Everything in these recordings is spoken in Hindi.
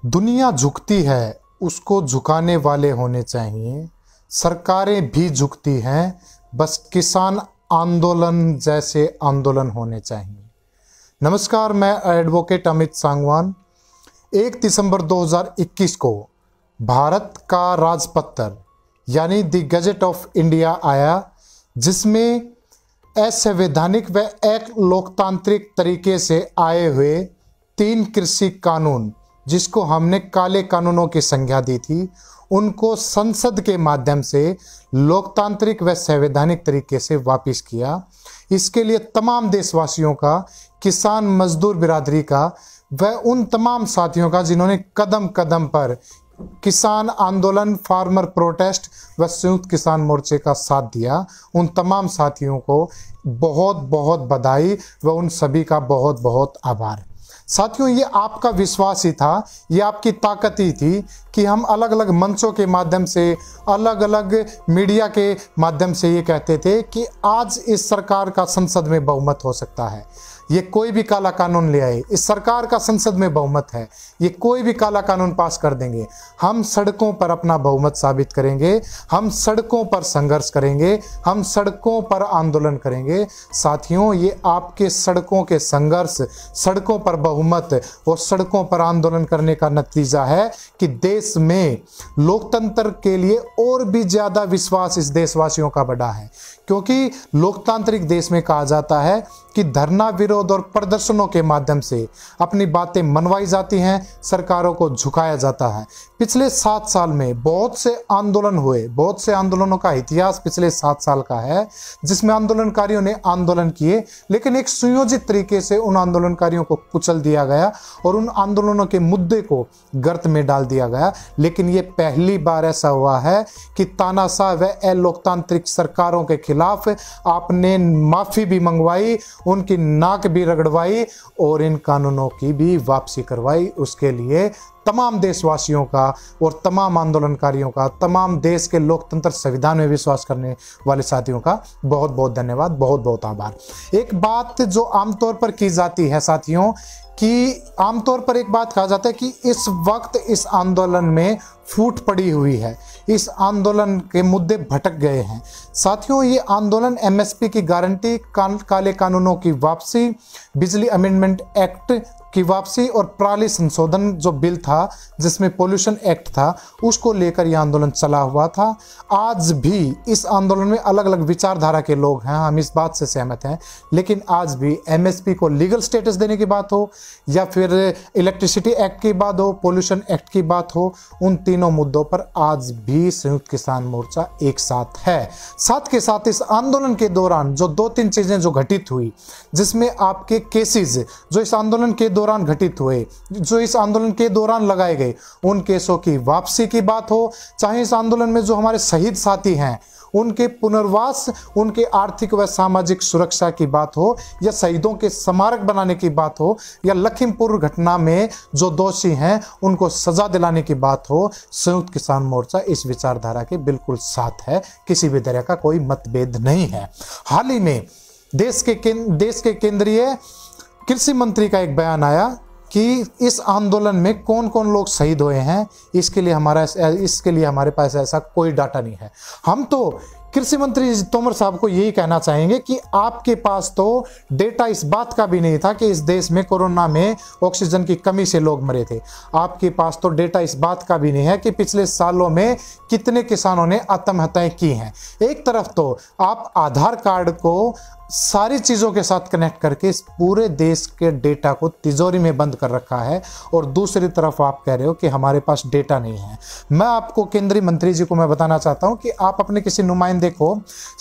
दुनिया झुकती है, उसको झुकाने वाले होने चाहिए। सरकारें भी झुकती हैं, बस किसान आंदोलन जैसे आंदोलन होने चाहिए। नमस्कार, मैं एडवोकेट अमित सांगवान। 1 दिसंबर 2021 को भारत का राजपत्र यानी द गजेट ऑफ इंडिया आया, जिसमें असंवैधानिक व एक लोकतांत्रिक तरीके से आए हुए 3 कृषि कानून, जिसको हमने काले कानूनों की संज्ञा दी थी, उनको संसद के माध्यम से लोकतांत्रिक व संवैधानिक तरीके से वापस किया। इसके लिए तमाम देशवासियों का, किसान मजदूर बिरादरी का व उन तमाम साथियों का जिन्होंने कदम कदम पर किसान आंदोलन, फार्मर प्रोटेस्ट व संयुक्त किसान मोर्चे का साथ दिया, उन तमाम साथियों को बहुत बहुत बधाई व उन सभी का बहुत बहुत आभार। साथियों, ये आपका विश्वास ही था, ये आपकी ताकत ही थी कि हम अलग अलग मंचों के माध्यम से, अलग अलग मीडिया के माध्यम से ये कहते थे कि आज इस सरकार का संसद में बहुमत हो सकता है। ये कोई भी काला कानून ले आए, इस सरकार का संसद में बहुमत है, ये कोई भी काला कानून पास कर देंगे। हम सड़कों पर अपना बहुमत साबित करेंगे, हम सड़कों पर संघर्ष करेंगे, हम सड़कों पर आंदोलन करेंगे। साथियों, ये आपके सड़कों के संघर्ष, सड़कों पर बहुमत और सड़कों पर आंदोलन करने का नतीजा है कि देश में लोकतंत्र के लिए और भी ज्यादा विश्वास इस देशवासियों का बढ़ा है। क्योंकि लोकतांत्रिक देश में कहा जाता है कि धरना, विरोध और प्रदर्शनों के माध्यम से अपनी बातें मनवाई जाती हैं, सरकारों को झुकाया जाता है। पिछले 7 साल में बहुत से आंदोलन हुए, बहुत से आंदोलनों का इतिहास पिछले 7 साल का है, जिसमें आंदोलनकारियों ने आंदोलन किए, लेकिन एक सुयोजित तरीके से उन आंदोलनकारियों को कुचल दिया गया और उन आंदोलनों के मुद्दे को गर्त में डाल दिया गया। लेकिन ये पहली बार ऐसा हुआ है कि तानाशाह व अलोकतांत्रिक सरकारों के खिलाफ आपने माफी भी मंगवाई, उनकी नाक भी रगड़वाई और इन कानूनों की भी वापसी करवाई। उसके लिए तमाम देशवासियों का और तमाम आंदोलनकारियों का, तमाम देश के लोकतंत्र संविधान में विश्वास करने वाले साथियों का बहुत बहुत धन्यवाद, बहुत बहुत आभार। एक बात जो आमतौर पर की जाती है साथियों, कि आमतौर पर एक बात कहा जाता है कि इस वक्त इस आंदोलन में फूट पड़ी हुई है, इस आंदोलन के मुद्दे भटक गए हैं। साथियों, ये आंदोलन एमएसपी की गारंटी, काले कानूनों की वापसी, बिजली अमेंडमेंट एक्ट की वापसी और पराली संशोधन जो बिल था, जिसमें पोल्यूशन एक्ट था, उसको लेकर यह आंदोलन चला हुआ था। आज भी इस आंदोलन में अलग अलग विचारधारा के लोग हैं, हम इस बात से सहमत हैं, लेकिन आज भी एमएसपी को लीगल स्टेटस देने की बात हो या फिर इलेक्ट्रिसिटी एक्ट की बात हो, पोल्यूशन एक्ट की बात हो, उन तीनों मुद्दों पर आज भी संयुक्त किसान मोर्चा एक साथ है। साथ के साथ इस आंदोलन के दौरान जो 2-3 चीजें जो घटित हुई, जिसमें आपके केसेस जो इस आंदोलन के दौरान घटित हुए, जो इस आंदोलन के दौरान लगाए गए, उन केसों की वापसी की बात हो, चाहे इस आंदोलन में जो हमारे शहीद साथी हैं उनके पुनर्वास, उनके आर्थिक व सामाजिक सुरक्षा की बात हो, या शहीदों के स्मारक बनाने की बात हो, या लखीमपुर घटना में जो दोषी हैं उनको सजा दिलाने की बात हो, संयुक्त किसान मोर्चा इस विचारधारा के बिल्कुल साथ है। किसी भी तरह का कोई मतभेद नहीं है। हाल ही में देश के केंद्रीय कृषि मंत्री का एक बयान आया कि इस आंदोलन में कौन कौन लोग शहीद हुए हैं, इसके लिए हमारे पास ऐसा कोई डाटा नहीं है। हम तो कृषि मंत्री तोमर साहब को यही कहना चाहेंगे कि आपके पास तो डेटा इस बात का भी नहीं था कि इस देश में कोरोना में ऑक्सीजन की कमी से लोग मरे थे। आपके पास तो डेटा इस बात का भी नहीं है कि पिछले सालों में कितने किसानों ने आत्महत्याएं की हैं। एक तरफ तो आप आधार कार्ड को सारी चीज़ों के साथ कनेक्ट करके इस पूरे देश के डेटा को तिजोरी में बंद कर रखा है, और दूसरी तरफ आप कह रहे हो कि हमारे पास डेटा नहीं है। मैं आपको, केंद्रीय मंत्री जी को मैं बताना चाहता हूं कि आप अपने किसी नुमाइंदे को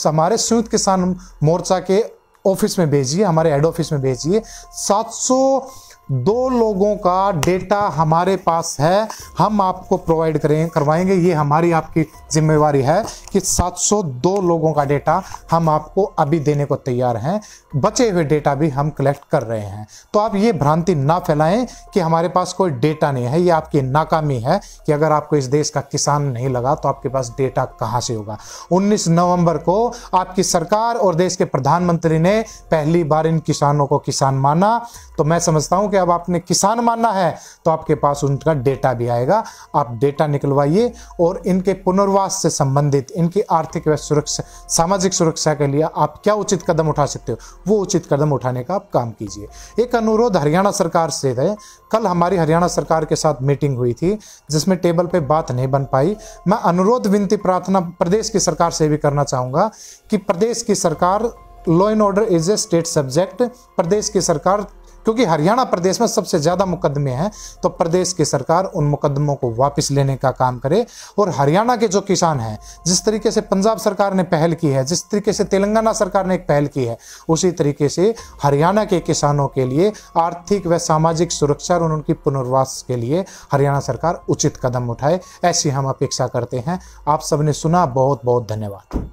हमारे संयुक्त किसान मोर्चा के ऑफिस में भेजिए, हमारे हेड ऑफिस में भेजिए। 702 लोगों का डेटा हमारे पास है, हम आपको प्रोवाइड करवाएंगे। ये हमारी आपकी जिम्मेवारी है कि 702 लोगों का डेटा हम आपको अभी देने को तैयार हैं। बचे हुए डेटा भी हम कलेक्ट कर रहे हैं। तो आप ये भ्रांति ना फैलाएं कि हमारे पास कोई डेटा नहीं है। ये आपकी नाकामी है कि अगर आपको इस देश का किसान नहीं लगा तो आपके पास डेटा कहां से होगा। 19 नवंबर को आपकी सरकार और देश के प्रधानमंत्री ने पहली बार इन किसानों को किसान माना। तो मैं समझता हूं कि अब आपने किसान मानना है तो आपके पास उनका डेटा भी आएगा। आप डेटा निकलवाइए और इनके पुनर्वास से संबंधित, इनकी आर्थिक व सुरक्षा, सामाजिक सुरक्षा के लिए आप क्या उचित कदम उठा सकते हो, वो उचित कदम उठाने का आप काम कीजिए। एक अनुरोध हरियाणा सरकार से है, कल हमारी हरियाणा सरकार के साथ मीटिंग हुई थी जिसमें टेबल पे बात नहीं बन पाई। मैं अनुरोध, विनती, प्रार्थना प्रदेश की सरकार से भी करना चाहूँगा कि प्रदेश की सरकार, law and order is a state subject, प्रदेश की सरकार, क्योंकि हरियाणा प्रदेश में सबसे ज़्यादा मुकदमे हैं, तो प्रदेश की सरकार उन मुकदमों को वापस लेने का काम करे। और हरियाणा के जो किसान हैं, जिस तरीके से पंजाब सरकार ने पहल की है, जिस तरीके से तेलंगाना सरकार ने एक पहल की है, उसी तरीके से हरियाणा के किसानों के लिए आर्थिक व सामाजिक सुरक्षा और उनकी पुनर्वास के लिए हरियाणा सरकार उचित कदम उठाए, ऐसी हम अपेक्षा करते हैं। आप सबने सुना, बहुत बहुत धन्यवाद।